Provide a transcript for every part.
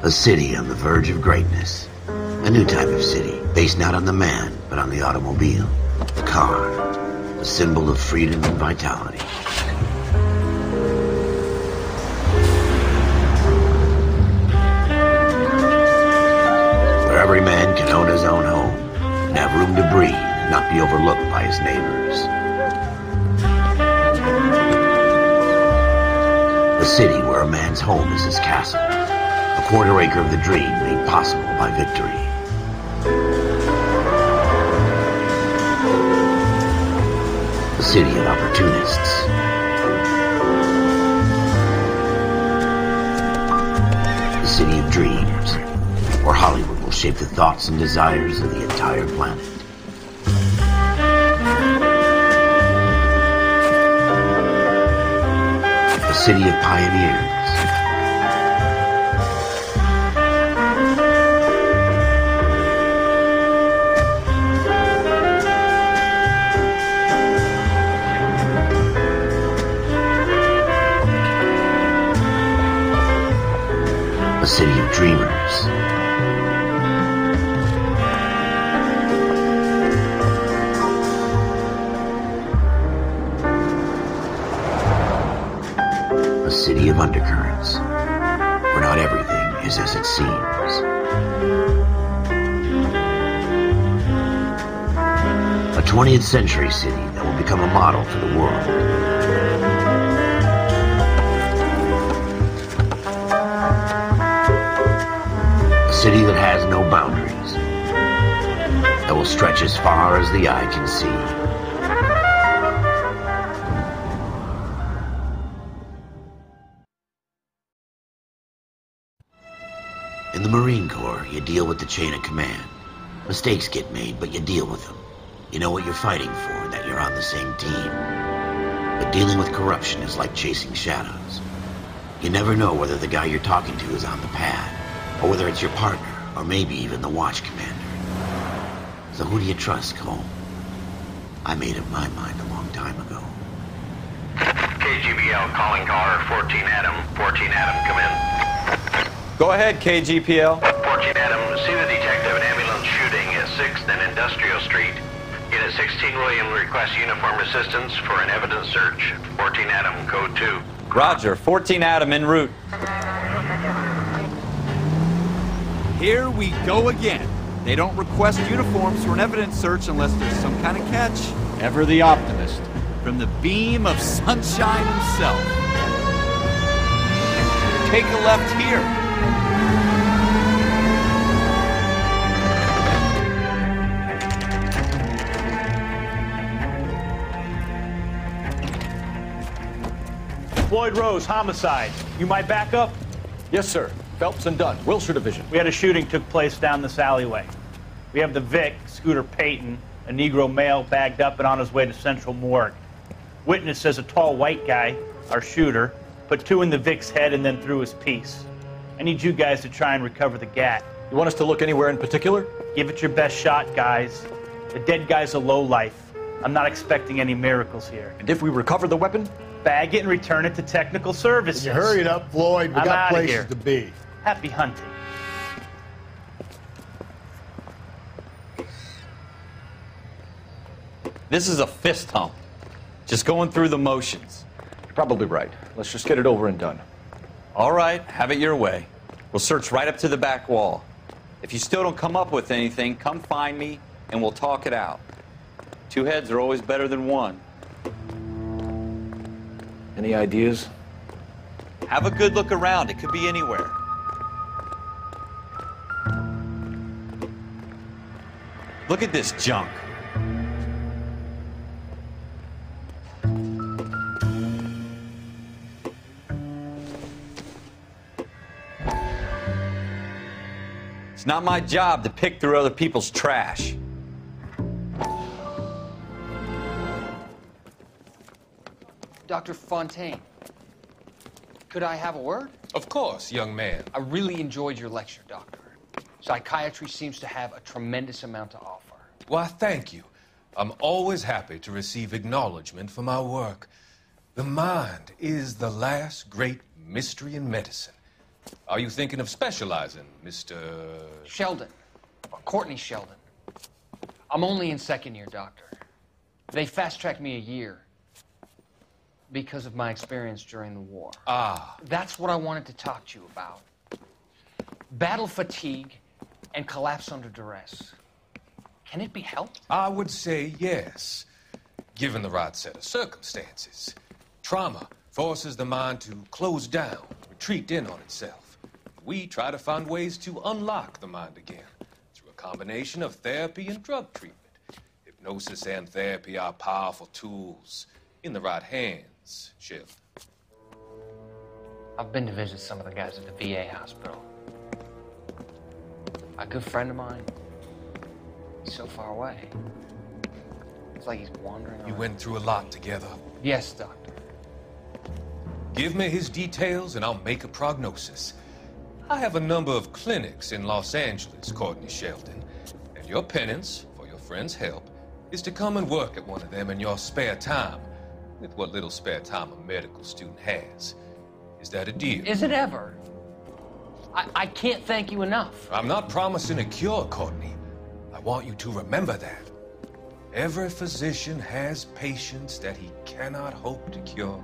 A city on the verge of greatness. A new type of city, based not on the man, but on the automobile. The car. The symbol of freedom and vitality. Where every man can own his own home, and have room to breathe, and not be overlooked by his neighbors. A city where a man's home is his castle. A quarter acre of the dream made possible by victory. A city of opportunists. A city of dreams, where Hollywood will shape the thoughts and desires of the entire planet. A city of pioneers. A city of dreamers. A city of undercurrents, where not everything is as it seems. A 20th century city that will become a model for the world. A city that has no boundaries, that will stretch as far as the eye can see. In the Marine Corps, you deal with the chain of command. Mistakes get made, but you deal with them. You know what you're fighting for, that you're on the same team. But dealing with corruption is like chasing shadows. You never know whether the guy you're talking to is on the pad, or whether it's your partner, or maybe even the watch commander. So who do you trust, Cole? I made up my mind a long time ago. KGBL calling car 14 Adam. 14 Adam, come in. Go ahead, KGPL. 14 Adam, see the detective and ambulance shooting at 6th and Industrial Street. Unit 16 William requests uniform assistance for an evidence search. 14 Adam, code 2. Roger, 14 Adam en route. Here we go again. They don't request uniforms for an evidence search unless there's some kind of catch. Ever the optimist. From the beam of sunshine himself. Take a left here. Floyd Rose, homicide. You might back up? Yes, sir. Phelps and Dunn, Wilshire Division. We had a shooting took place down this alleyway. We have the Vic, Scooter Payton, a Negro male bagged up and on his way to Central Morgue. Witness says a tall white guy, our shooter, put 2 in the Vic's head and then threw his piece. I need you guys to try and recover the gat. You want us to look anywhere in particular? Give it your best shot, guys. The dead guy's a lowlife. I'm not expecting any miracles here. And if we recover the weapon? Bag it and return it to technical services. You hurry it up, Floyd. We I'm got outta places here. to be. Happy hunting. This is a fist hump. Just going through the motions. You're probably right. Let's just get it over and done. All right, have it your way. We'll search right up to the back wall. If you still don't come up with anything, come find me and we'll talk it out. 2 heads are always better than 1. Any ideas? Have a good look around. It could be anywhere. Look at this junk. It's not my job to pick through other people's trash. Dr. Fontaine, could I have a word? Of course, young man. I really enjoyed your lecture, Doctor. Psychiatry seems to have a tremendous amount to offer. Why, thank you. I'm always happy to receive acknowledgement for my work. The mind is the last great mystery in medicine. Are you thinking of specializing, Mr. Sheldon. Courtney Sheldon. I'm only in second year, Doctor. They fast-tracked me a year because of my experience during the war. Ah. That's what I wanted to talk to you about. Battle fatigue and collapse under duress. Can it be helped? I would say yes, given the right set of circumstances. Trauma forces the mind to close down, retreat in on itself. We try to find ways to unlock the mind again through a combination of therapy and drug treatment. Hypnosis and therapy are powerful tools in the right hands, Sheldon. I've been to visit some of the guys at the VA hospital. A good friend of mine, he's so far away. It's like he's wandering You around. went through a lot together. Yes, Doctor. Give me his details and I'll make a prognosis. I have a number of clinics in Los Angeles, Courtney Sheldon, and your penance, for your friend's help, is to come and work at one of them in your spare time, with what little spare time a medical student has. Is that a deal? Is it ever? I can't thank you enough. I'm not promising a cure, Courtney. I want you to remember that. Every physician has patients that he cannot hope to cure,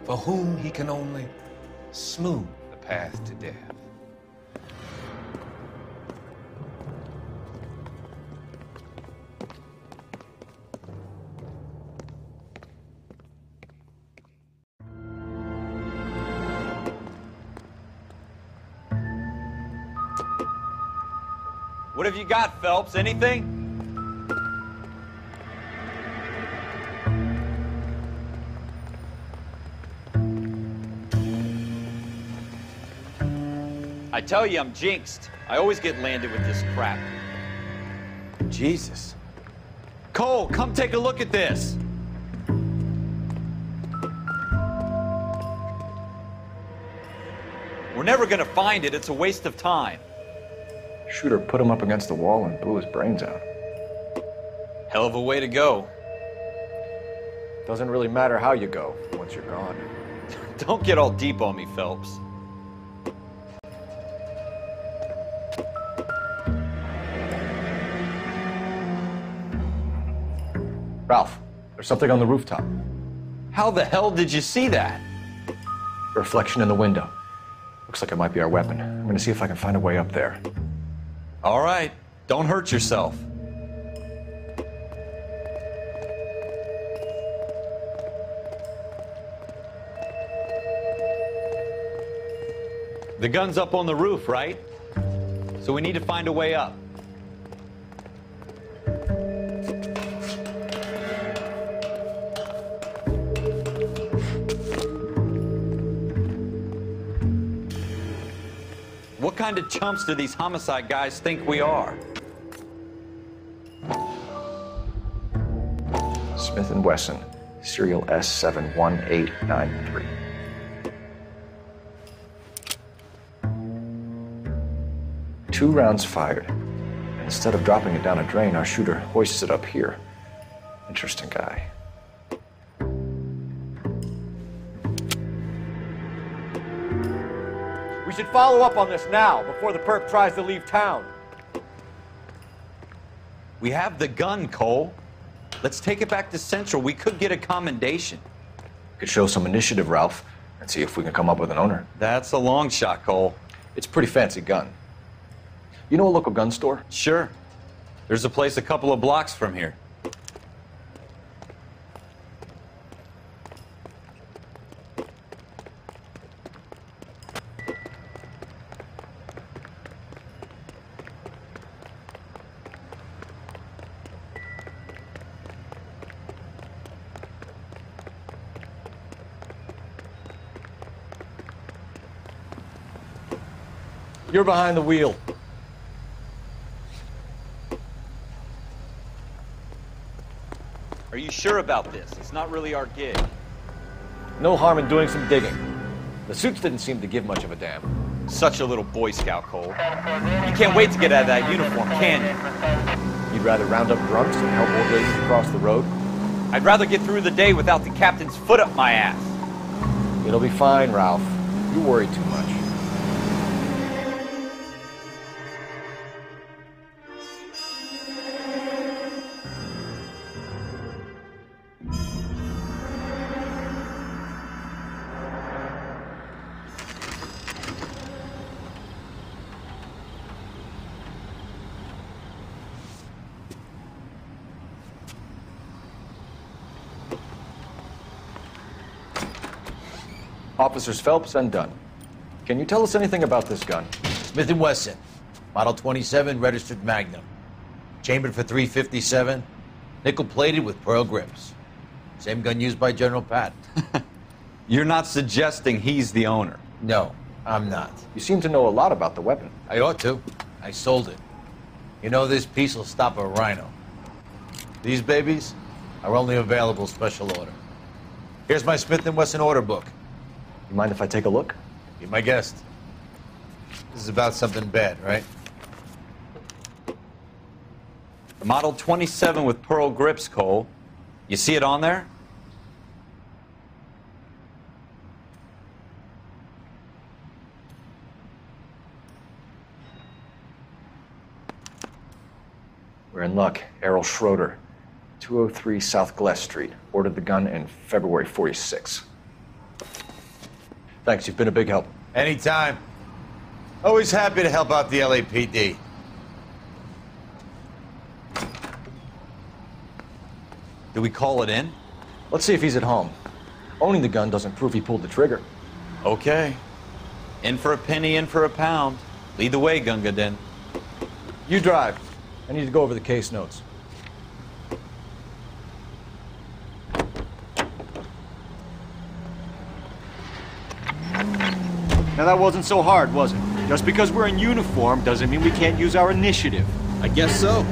for whom he can only smooth the path to death. What have you got, Phelps? Anything? I tell you, I'm jinxed. I always get landed with this crap. Jesus. Cole, come take a look at this. We're never gonna find it. It's a waste of time. Shooter put him up against the wall and blew his brains out. Hell of a way to go. Doesn't really matter how you go once you're gone. Don't get all deep on me, Phelps. Ralph, there's something on the rooftop. How the hell did you see that? A reflection in the window. Looks like it might be our weapon. I'm gonna see if I can find a way up there. All right, don't hurt yourself. The gun's up on the roof, right? So we need to find a way up. What kind of chumps do these homicide guys think we are? Smith & Wesson, serial S71893. Two rounds fired. And instead of dropping it down a drain, our shooter hoists it up here. Interesting guy. We should follow up on this now, before the perp tries to leave town. We have the gun, Cole. Let's take it back to Central. We could get a commendation. Could show some initiative, Ralph, and see if we can come up with an owner. That's a long shot, Cole. It's a pretty fancy gun. You know a local gun store? Sure. There's a place a couple of blocks from here. You're behind the wheel. Are you sure about this? It's not really our gig. No harm in doing some digging. The suits didn't seem to give much of a damn. Such a little Boy Scout, Cole. You can't wait to get out of that uniform, can you? You'd rather round up drunks than help old ladies across the road? I'd rather get through the day without the captain's foot up my ass. It'll be fine, Ralph. You worry too much. Officers Phelps and Dunn. Can you tell us anything about this gun? Smith & Wesson, Model 27, registered Magnum. Chambered for .357, nickel-plated with pearl grips. Same gun used by General Patton. You're not suggesting he's the owner? No, I'm not. You seem to know a lot about the weapon. I ought to. I sold it. You know, this piece will stop a rhino. These babies are only available special order. Here's my Smith & Wesson order book. You mind if I take a look? Be my guest. This is about something bad, right? Model 27 with pearl grips, Cole. You see it on there? We're in luck. Errol Schroeder, 203 South Glass Street. Ordered the gun in February '46. Thanks, you've been a big help. Anytime. Always happy to help out the LAPD. Do we call it in? Let's see if he's at home. Owning the gun doesn't prove he pulled the trigger. Okay. In for a penny, in for a pound. Lead the way, Gunga Din. You drive. I need to go over the case notes. Now that wasn't so hard, was it? Just because we're in uniform doesn't mean we can't use our initiative. I guess so.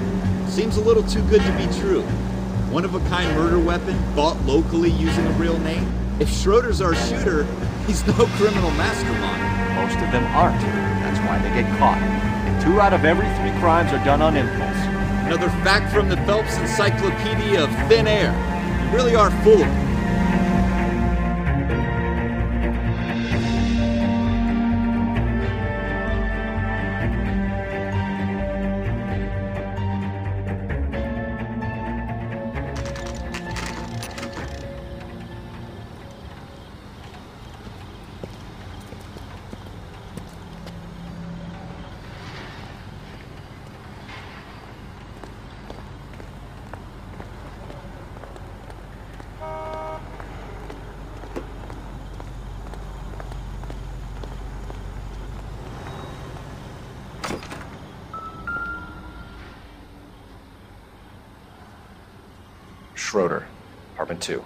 Seems a little too good to be true. One-of-a-kind murder weapon, bought locally using a real name. If Schroeder's our shooter, he's no criminal mastermind. Most of them aren't. That's why they get caught. And 2 out of every 3 crimes are done on impulse. Another fact from the Phelps Encyclopedia of Thin Air. You really are full of it. Schroeder, apartment 2.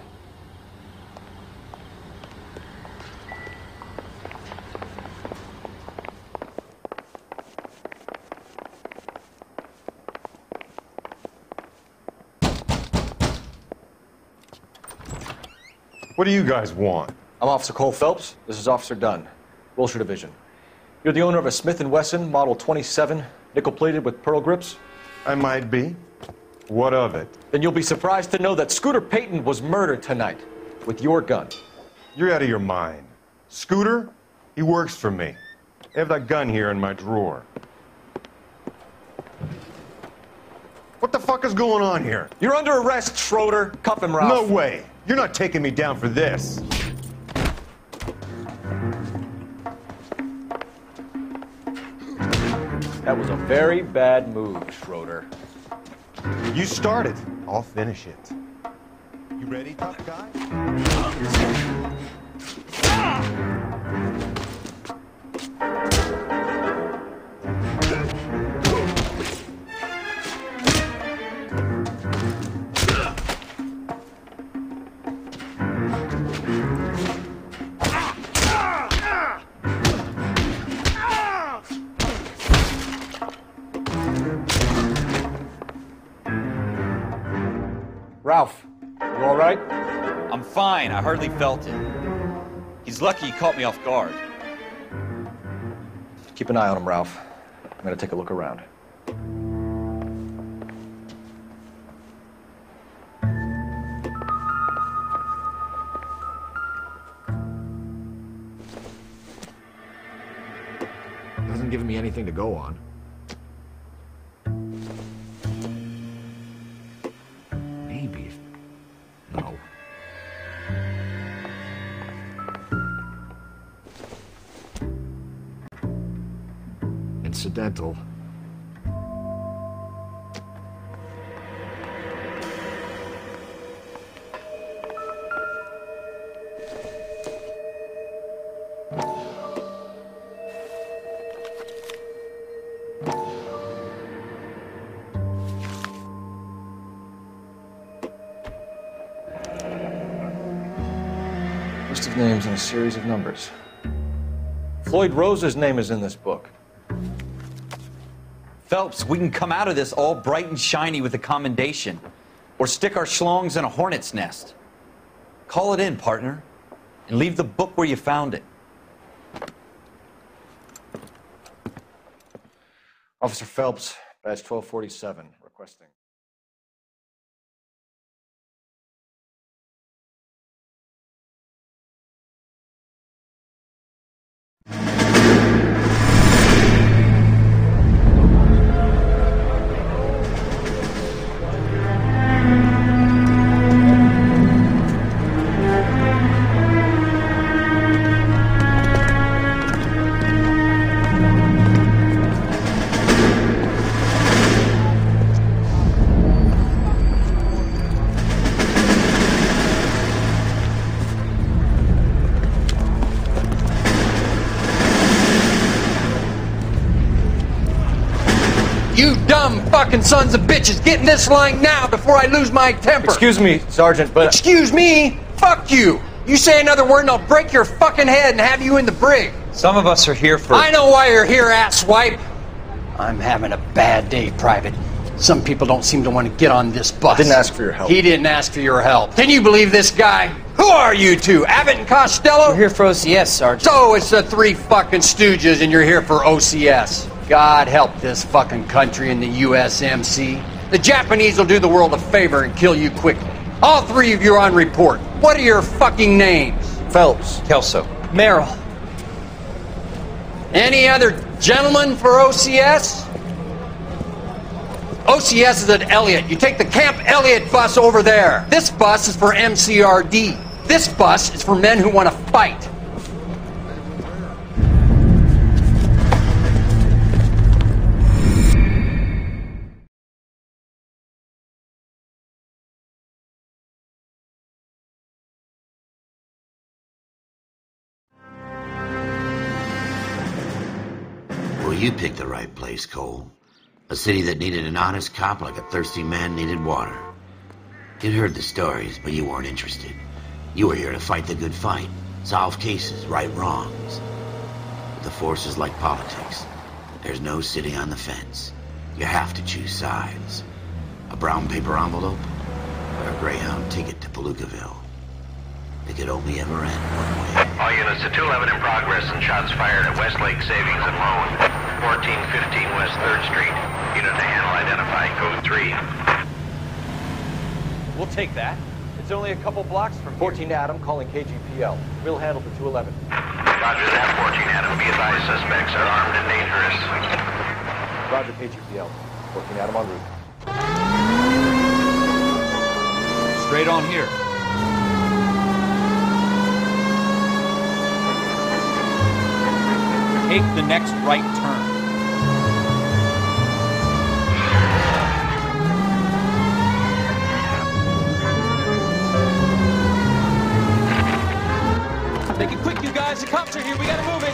What do you guys want? I'm Officer Cole Phelps. This is Officer Dunn, Wilshire Division. You're the owner of a Smith & Wesson Model 27, nickel-plated with pearl grips? I might be. What of it? Then you'll be surprised to know that Scooter Payton was murdered tonight with your gun. You're out of your mind. Scooter? He works for me. I have that gun here in my drawer. What the fuck is going on here? You're under arrest, Schroeder. Cuff him, Ralph. No way. You're not taking me down for this. That was a very bad move, Schroeder. You started. I'll finish it. You ready, tough guy? Ralph, you all right? I'm fine. I hardly felt it. He's lucky he caught me off guard. Keep an eye on him, Ralph. I'm gonna take a look around. Hasn't given me anything to go on. Maybe. No. Incidental. List of names and a series of numbers. Floyd Rose's name is in this book. Phelps, we can come out of this all bright and shiny with a commendation. Or stick our schlongs in a hornet's nest. Call it in, partner. And leave the book where you found it. Officer Phelps, badge 1247, requesting. You dumb fucking sons of bitches, get in this line now before I lose my temper. Excuse me, Sergeant, but... Excuse me? Fuck you. You say another word and I'll break your fucking head and have you in the brig. Some of us are here for... I know why you're here, asswipe. I'm having a bad day, Private. Some people don't seem to want to get on this bus. I didn't ask for your help. He didn't ask for your help. Can you believe this guy? Who are you two? Abbott and Costello? We're here for OCS, Sergeant. So it's the three fucking stooges and you're here for OCS. God help this fucking country and the USMC. The Japanese will do the world a favor and kill you quickly. All three of you are on report. What are your fucking names? Phelps. Kelso. Merrill. Any other gentlemen for OCS? OCS is at Elliott. You take the Camp Elliott bus over there. This bus is for MCRD. This bus is for men who want to fight. Well, you picked the right place, Cole. A city that needed an honest cop like a thirsty man needed water. You'd heard the stories, but you weren't interested. You were here to fight the good fight, solve cases, right wrongs. But the force is like politics. There's no sitting on the fence. You have to choose sides. A brown paper envelope, or a Greyhound ticket to Palookaville. It could only ever end one way. All units to 211 in progress and shots fired at Westlake Savings and Loan, 1415 West 3rd Street. Unit to handle identified, code 3. We'll take that. It's only a couple blocks from 14 Adam calling KGPL. We'll handle the 211. Roger that, 14 Adam. Be advised, suspects are armed and dangerous. Roger, KGPL. 14 Adam en route. Straight on here. Take the next right turn. Make it quick, you guys. The cops are here. We gotta move it.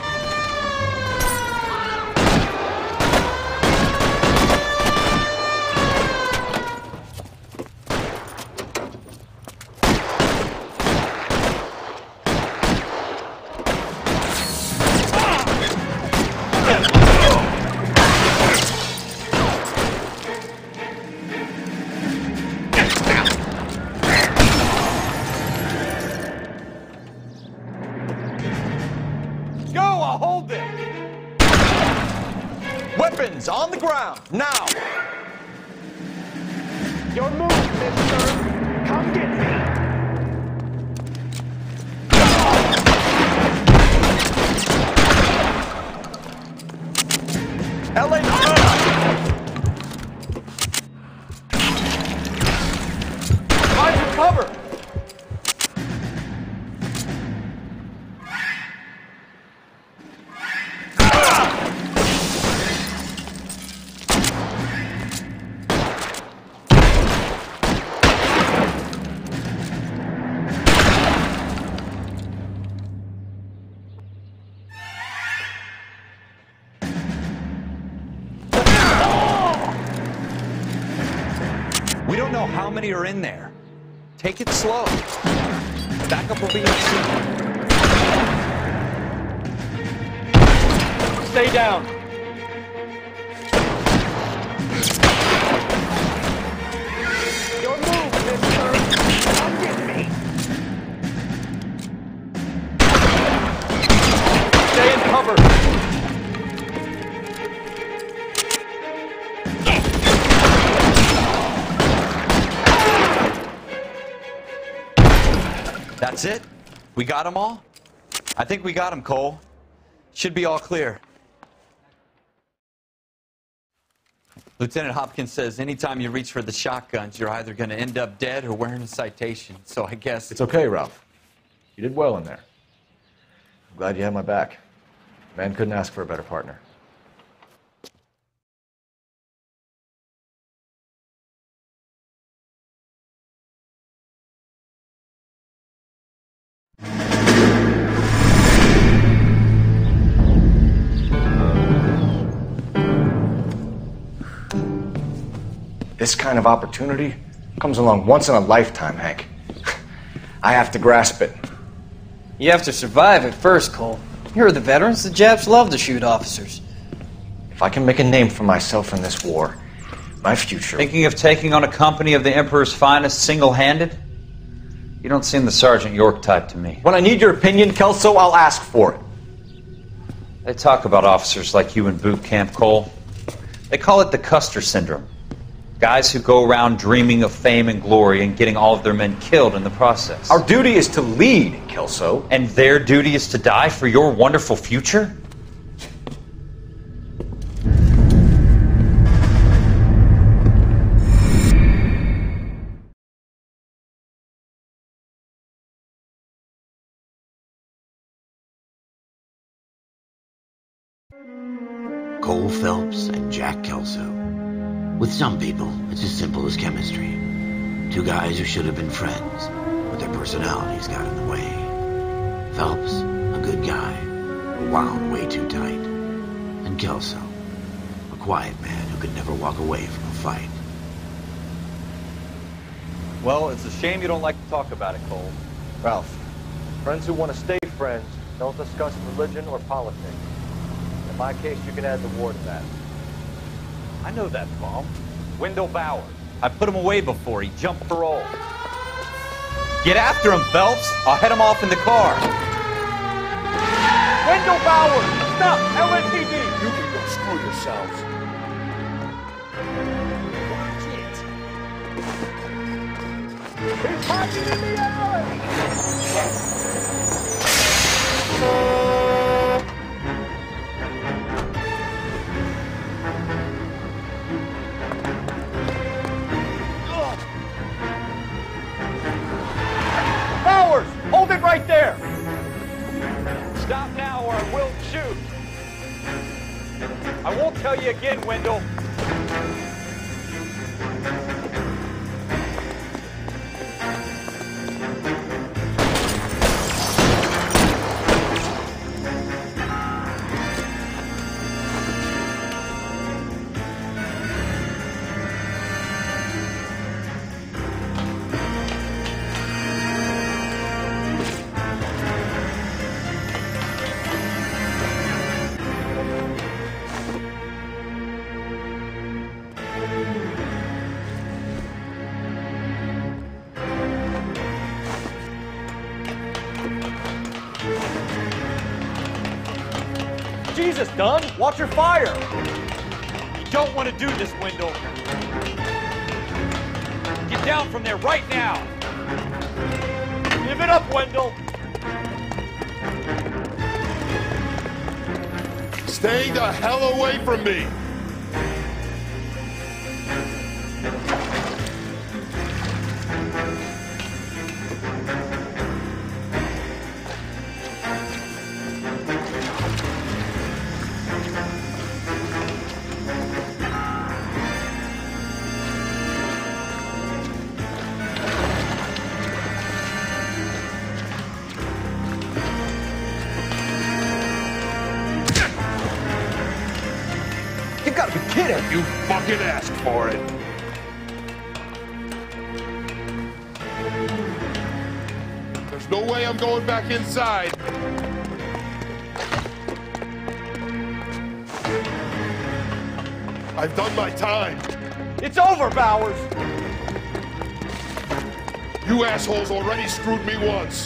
Weapons on the ground, now! Your move, mister! Come get me! LA! Find some cover! We don't know how many are in there. Take it slow. Backup will be in soon. Stay down. Your move, mister. Come get me. Stay in cover. That's it? We got them all? I think we got them, Cole. Should be all clear. Lieutenant Hopkins says anytime you reach for the shotguns, you're either going to end up dead or wearing a citation. So I guess... It's okay, Ralph. You did well in there. I'm glad you had my back. Man couldn't ask for a better partner. This kind of opportunity comes along once in a lifetime, Hank. I have to grasp it. You have to survive it first, Cole. You're the veterans. The Japs love to shoot officers. If I can make a name for myself in this war, my future... Thinking of taking on a company of the Emperor's finest single-handed? You don't seem the Sergeant York type to me. When I need your opinion, Kelso, I'll ask for it. They talk about officers like you in boot camp, Cole. They call it the Custer Syndrome. Guys who go around dreaming of fame and glory and getting all of their men killed in the process. Our duty is to lead, Kelso. And their duty is to die for your wonderful future? Cole Phelps and Jack Kelso. With some people, it's as simple as chemistry. Two guys who should have been friends, but their personalities got in the way. Phelps, a good guy, but wound way too tight. And Kelso, a quiet man who could never walk away from a fight. Well, it's a shame you don't like to talk about it, Cole. Ralph, friends who want to stay friends don't discuss religion or politics. In my case, you can add the war to that. I know that bum. Wendell Bauer. I put him away before. He jumped parole. Get after him, Phelps. I'll head him off in the car. Wendell Bauer! Stop! LSPD! You can go screw yourselves. He's hiding in the alley! Bowers! Hold it right there! Stop now or I will shoot. I won't tell you again, Wendell. Jesus, Dunn! Watch your fire! You don't want to do this, Wendell. Get down from there right now! Give it up, Wendell! Stay the hell away from me! You gotta be kidding! You fucking asked for it! There's no way I'm going back inside! I've done my time. It's over, Bowers! You assholes already screwed me once.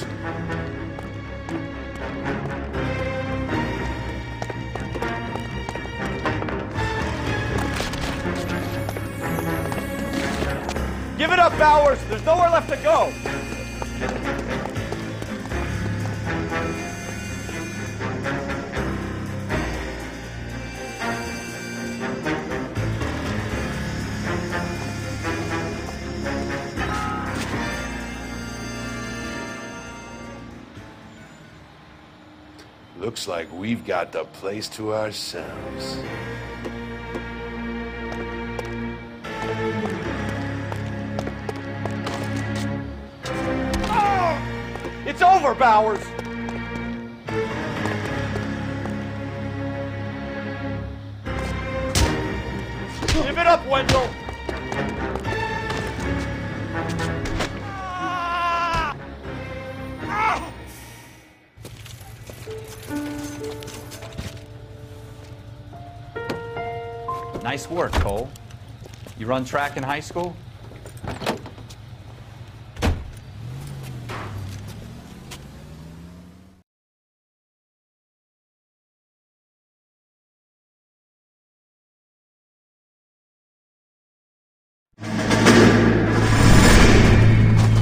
Give it up, Bowers! There's nowhere left to go! Looks like we've got the place to ourselves. It's over, Bowers! Give it up, Wendell! Nice work, Cole. You run track in high school?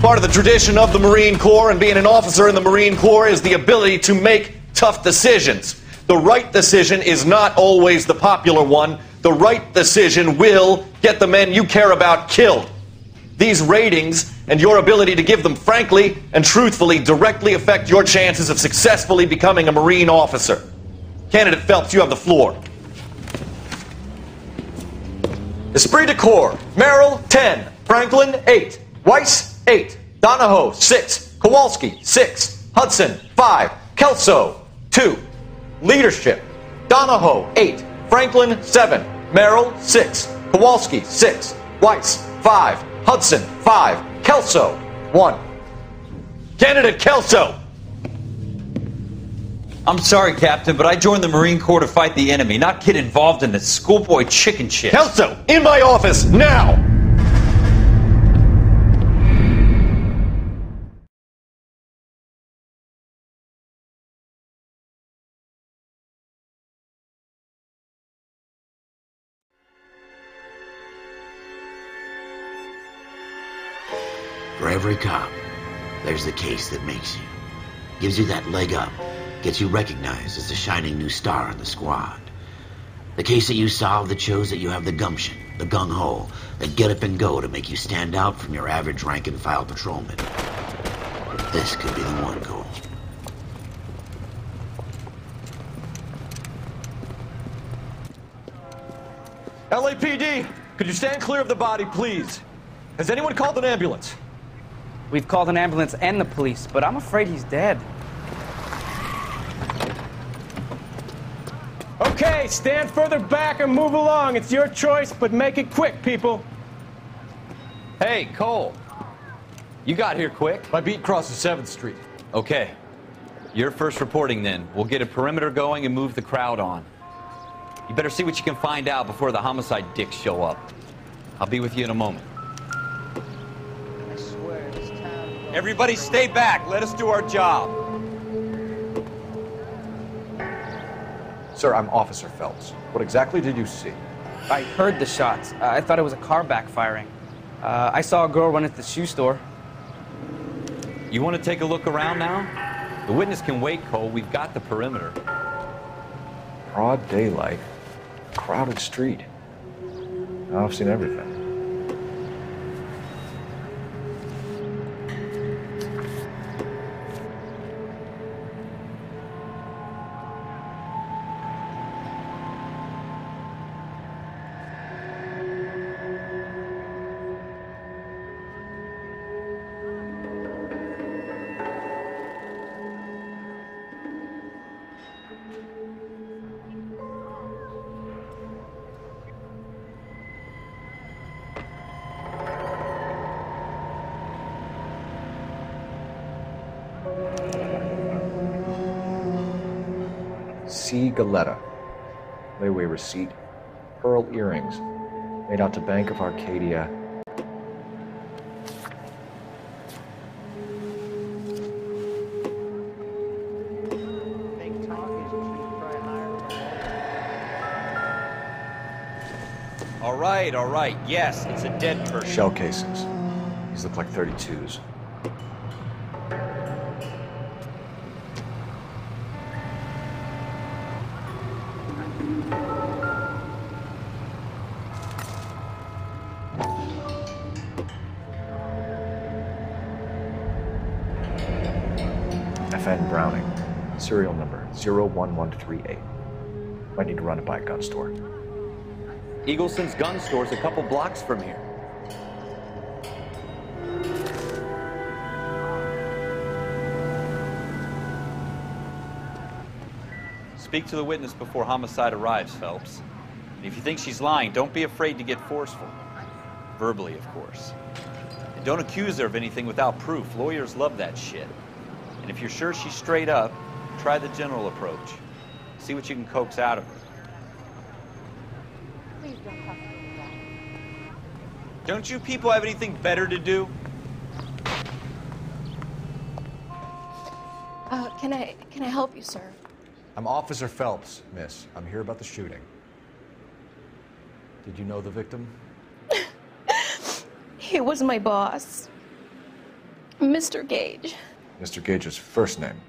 Part of the tradition of the Marine Corps and being an officer in the Marine Corps is the ability to make tough decisions. The right decision is not always the popular one. The right decision will get the men you care about killed. These ratings and your ability to give them frankly and truthfully directly affect your chances of successfully becoming a Marine officer. Candidate Phelps, you have the floor. Esprit de Corps, Merrill, 10. Franklin, 8. Weiss, 8. Donahoe, 6. Kowalski, 6. Hudson, 5. Kelso, 2. Leadership, Donahoe, 8. Franklin, 7. Merrill, 6. Kowalski, 6. Weiss, 5. Hudson, 5. Kelso, 1. Candidate Kelso! I'm sorry, Captain, but I joined the Marine Corps to fight the enemy, not get involved in this schoolboy chicken shit. Kelso, in my office, now! For every cop, there's the case that makes you. Gives you that leg up. Gets you recognized as the shining new star in the squad. The case that you solve that shows that you have the gumption, the gung-ho, the get up and go to make you stand out from your average rank-and-file patrolman. This could be the one, Cole. LAPD, could you stand clear of the body, please? Has anyone called an ambulance? We've called an ambulance and the police, but I'm afraid he's dead. Okay, stand further back and move along. It's your choice, but make it quick, people. Hey, Cole. You got here quick. My beat crosses 7th Street. Okay. You're first reporting then. We'll get a perimeter going and move the crowd on. You better see what you can find out before the homicide dicks show up. I'll be with you in a moment. Everybody stay back. Let us do our job. Sir, I'm Officer Phelps. What exactly did you see? I heard the shots. I thought it was a car backfiring. I saw a girl run into the shoe store. You want to take a look around now? The witness can wait, Cole. We've got the perimeter. Broad daylight. Crowded street. I've seen everything. C. Galetta. Layaway receipt. pearl earrings made out to Bank of Arcadia. All right. Yes, it's a dead person. Shell casings. These look like 32s. FN Browning, serial number 01138. Might need to run it by a gun store. Eagleson's gun store's a couple blocks from here. Speak to the witness before homicide arrives, Phelps. And if you think she's lying, don't be afraid to get forceful. Verbally, of course. And don't accuse her of anything without proof. Lawyers love that shit. And if you're sure she's straight up, try the general approach. See what you can coax out of her. Please don't talk to me about it. Don't you people have anything better to do? Can I help you, sir? I'm Officer Phelps, miss. I'm here about the shooting. Did you know the victim? He was my boss, Mr. Gage. Mr. Gage's first name.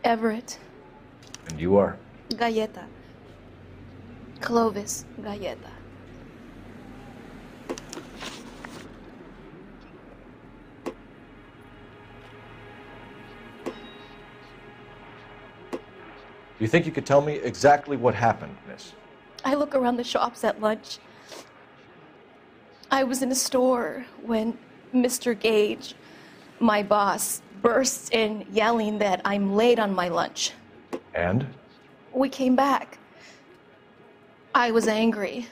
Everett. And you are? Galleta. Clovis Galleta. Do you think you could tell me exactly what happened, miss? I look around the shops at lunch. I was in a store when Mr. Gage, my boss, bursts in yelling that I'm late on my lunch. And? We came back. I was angry.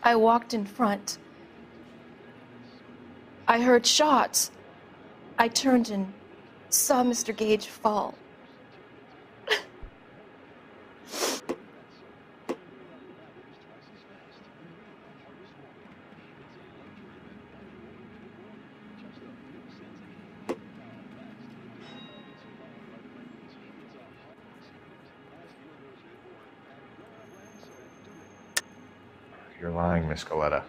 I walked in front. I heard shots. I turned and saw Mr. Gage fall. You're lying, Miss Galleta.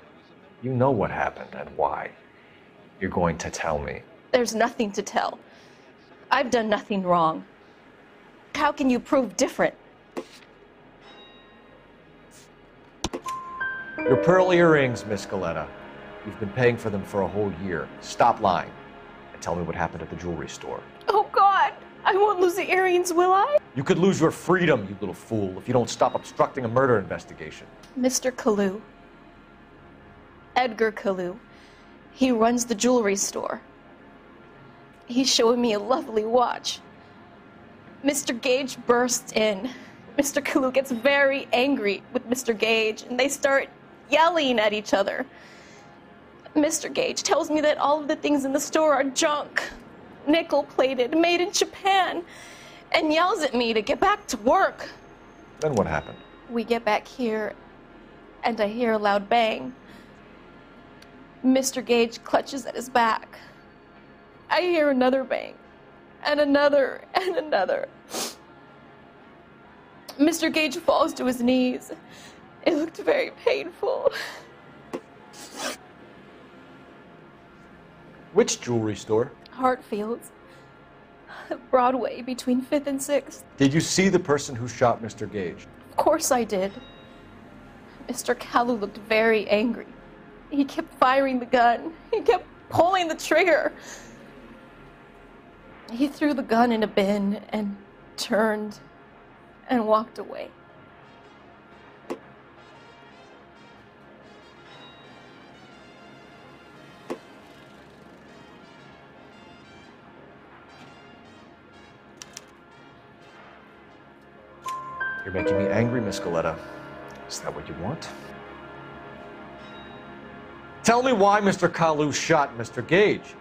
You know what happened and why. You're going to tell me. There's nothing to tell. I've done nothing wrong. How can you prove different? Your pearl earrings, Miss Galleta. You've been paying for them for a whole year. Stop lying and tell me what happened at the jewelry store. Oh, God! I won't lose the earrings, will I? You could lose your freedom, you little fool, if you don't stop obstructing a murder investigation. Mr. Kalu. Edgar Kalu. He runs the jewelry store. He's showing me a lovely watch. Mr. Gage bursts in. Mr. Kalu gets very angry with Mr. Gage, and they start yelling at each other. Mr. Gage tells me that all of the things in the store are junk, nickel-plated, made in Japan, and yells at me to get back to work. Then what happened? We get back here, and I hear a loud bang. Mr. Gage clutches at his back. I hear another bang, and another, and another. Mr. Gage falls to his knees. It looked very painful. Which jewelry store? Hartfield's. Broadway, between 5th and 6th. Did you see the person who shot Mr. Gage? Of course I did. Mr. Kalu looked very angry. He kept firing the gun. He kept pulling the trigger. He threw the gun in a bin and turned and walked away. You're making me angry, Miss Galleta. Is that what you want? Tell me why Mr. Kalu shot Mr. Gage.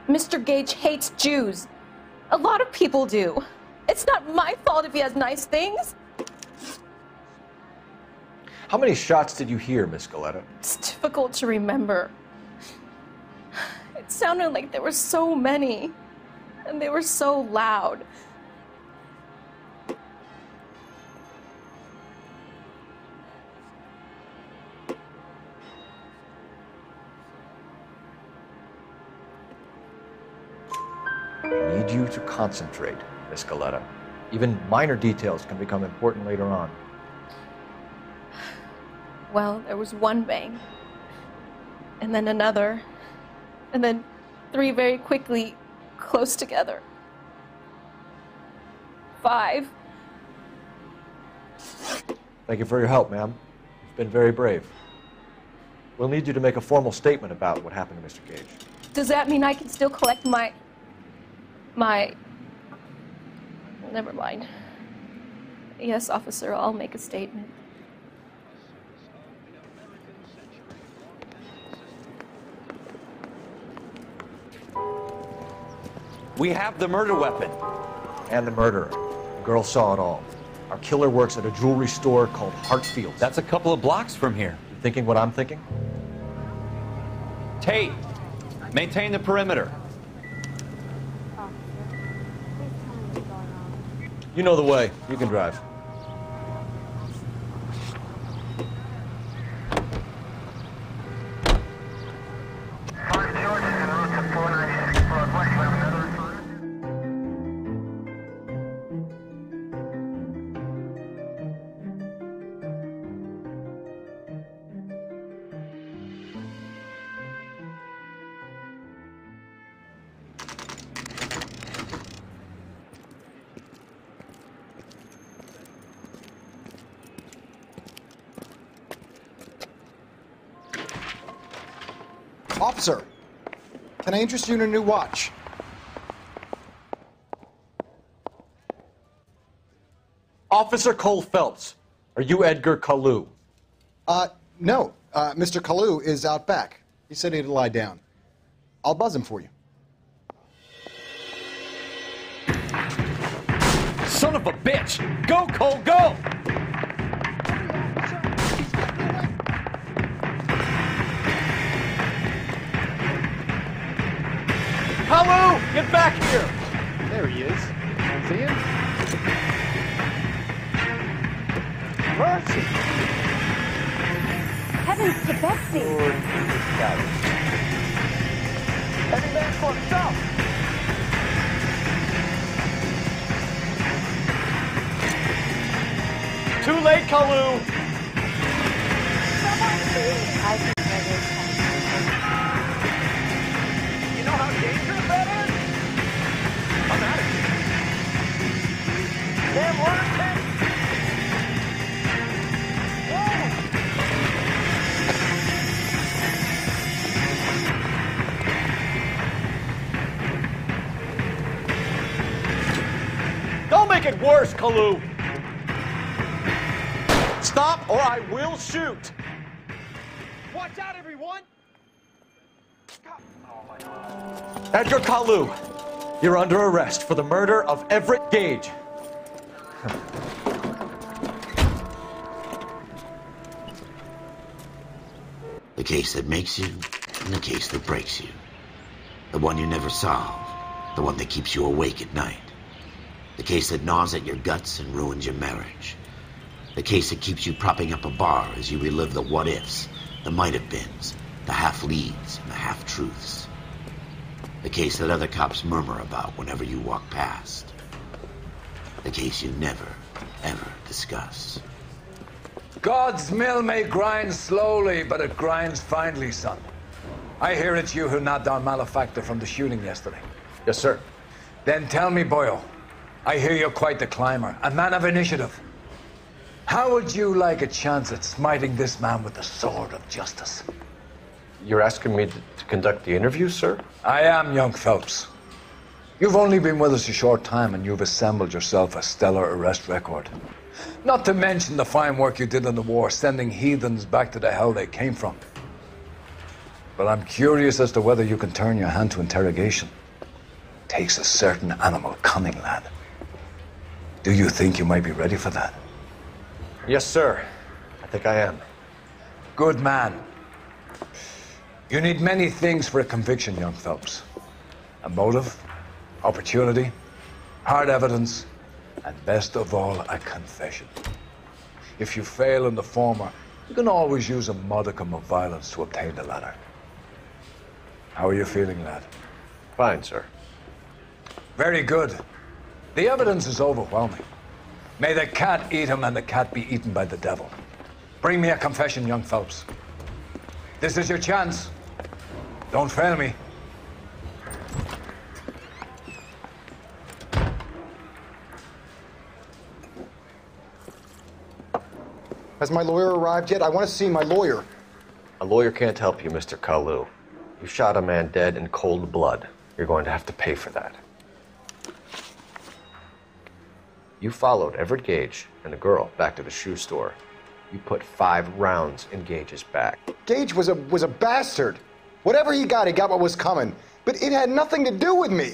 Mr. Gage hates Jews. A lot of people do. It's not my fault if he has nice things. How many shots did you hear, Miss Galetta? It's difficult to remember. It sounded like there were so many, and they were so loud. I need you to concentrate, Miss Galetta. Even minor details can become important later on. Well, there was one bang, and then another, and then 3 very quickly, close together. 5. Thank you for your help, ma'am. You've been very brave. We'll need you to make a formal statement about what happened to Mr. Gage. Does that mean I can still collect my... Never mind. Yes, officer, I'll make a statement. We have the murder weapon. And the murderer. The girl saw it all. Our killer works at a jewelry store called Hartfield. That's a couple of blocks from here. You thinking what I'm thinking? Tate, maintain the perimeter. You know the way. You can drive. Officer, can I interest you in a new watch? Officer Cole Phelps, are you Edgar Kalu? No. Mr. Kalu is out back. He said he'd lie down. I'll buzz him for you. Son of a bitch! Go, Cole, go! Kalu, get back here! There he is. See him? Mercy! Heavens to Betsy! Heavy man for himself! Too late, Kalu! I think that is You know how dangerous that is? I'm out of here. Damn order, Ken! Don't make it worse, Kalu! Stop or I will shoot! Watch out, everyone! Edgar Kalu, you're under arrest for the murder of Everett Gage. The case that makes you, and the case that breaks you. The one you never solve, the one that keeps you awake at night. The case that gnaws at your guts and ruins your marriage. The case that keeps you propping up a bar as you relive the what-ifs, the might-have-beens, the half-leads, and the half-truths. The case that other cops murmur about whenever you walk past. The case you never, ever discuss. God's mill may grind slowly, but it grinds finely, son. I hear it's you who knocked down Malefactor from the shooting yesterday. Yes, sir. Then tell me, boyo, I hear you're quite the climber, a man of initiative. How would you like a chance at smiting this man with the sword of justice? You're asking me to conduct the interview, sir? I am, young Phelps. You've only been with us a short time and you've assembled yourself a stellar arrest record. Not to mention the fine work you did in the war, sending heathens back to the hell they came from. But I'm curious as to whether you can turn your hand to interrogation. Takes a certain animal cunning, lad. Do you think you might be ready for that? Yes, sir. I think I am. Good man. You need many things for a conviction, young Phelps. A motive, opportunity, hard evidence, and best of all, a confession. If you fail in the former, you can always use a modicum of violence to obtain the latter. How are you feeling, lad? Fine, sir. Very good. The evidence is overwhelming. May the cat eat him and the cat be eaten by the devil. Bring me a confession, young Phelps. This is your chance. Don't fail me. Has my lawyer arrived yet? I want to see my lawyer. A lawyer can't help you, Mr. Kalu. You shot a man dead in cold blood. You're going to have to pay for that. You followed Everett Gage and the girl back to the shoe store. You put 5 rounds in Gage's back. Gage was a bastard. Whatever he got what was coming. But it had nothing to do with me.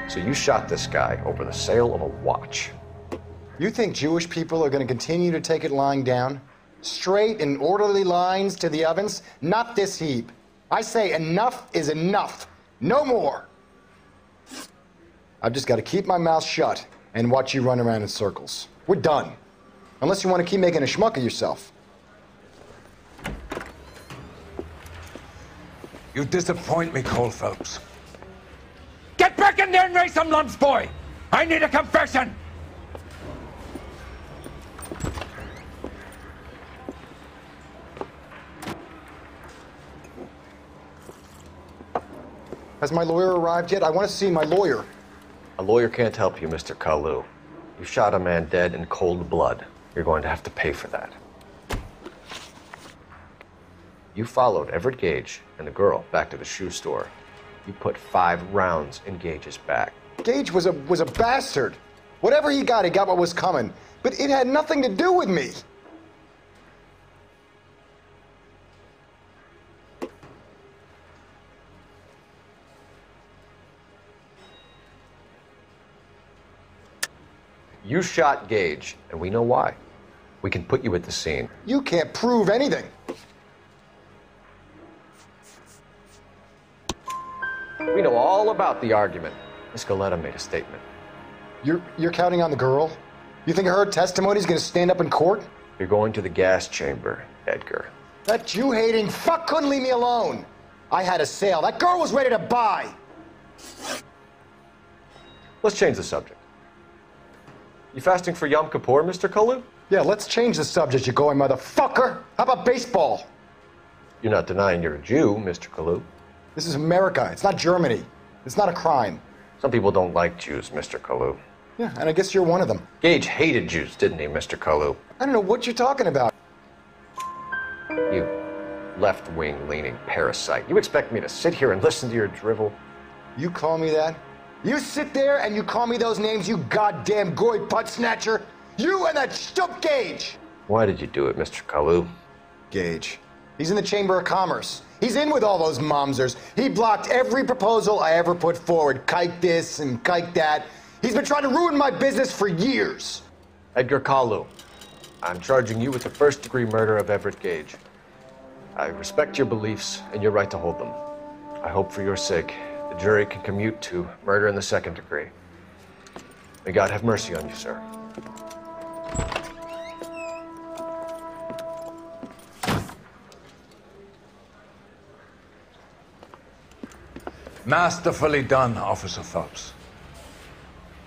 So you shot this guy over the sale of a watch. You think Jewish people are going to continue to take it lying down? Straight and orderly lines to the ovens? Not this heap. I say enough is enough. No more. I've just got to keep my mouth shut and watch you run around in circles. We're done. Unless you want to keep making a schmuck of yourself. You disappoint me, Cole Phelps. Get back in there and raise some lumps, boy! I need a confession! Has my lawyer arrived yet? I want to see my lawyer. A lawyer can't help you, Mr. Kalu. You shot a man dead in cold blood. You're going to have to pay for that. You followed Everett Gage and the girl back to the shoe store. You put 5 rounds in Gage's back. Gage was a bastard. Whatever he got what was coming. But it had nothing to do with me. You shot Gage, and we know why. We can put you at the scene. You can't prove anything. We know all about the argument. Miss Goleta made a statement. You're counting on the girl? You think her testimony's gonna stand up in court? You're going to the gas chamber, Edgar. That Jew-hating fuck couldn't leave me alone. I had a sale. That girl was ready to buy. Let's change the subject. You fasting for Yom Kippur, Mr. Kalu? Yeah, let's change the subject, you going motherfucker. How about baseball? You're not denying you're a Jew, Mr. Kalu. This is America. It's not Germany. It's not a crime. Some people don't like Jews, Mr. Kalu. Yeah, and I guess you're one of them. Gage hated Jews, didn't he, Mr. Kalu? I don't know what you're talking about. You left-wing leaning parasite. You expect me to sit here and listen to your drivel? You call me that? You sit there and you call me those names, you goddamn goy butt snatcher? You and that stup Gage! Why did you do it, Mr. Kalu? Gage. He's in the Chamber of Commerce. He's in with all those momsers. He blocked every proposal I ever put forward. Kike this and kike that. He's been trying to ruin my business for years. Edgar Kalu, I'm charging you with the first-degree murder of Everett Gage. I respect your beliefs and your right to hold them. I hope for your sake the jury can commute to murder in the second degree. May God have mercy on you, sir. Masterfully done, Officer Phelps.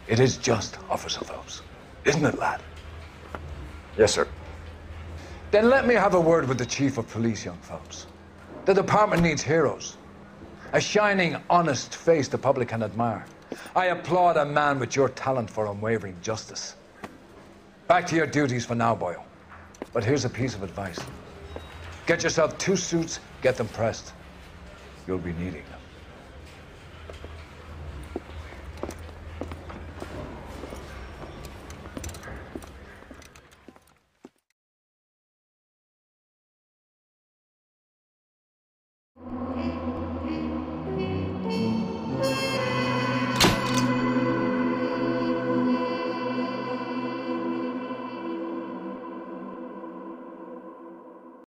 It is just Officer Phelps, isn't it, lad? Yes, sir. Then let me have a word with the Chief of Police, young Phelps. The department needs heroes. A shining, honest face the public can admire. I applaud a man with your talent for unwavering justice. Back to your duties for now, boyo. But here's a piece of advice. Get yourself 2 suits, get them pressed. You'll be needing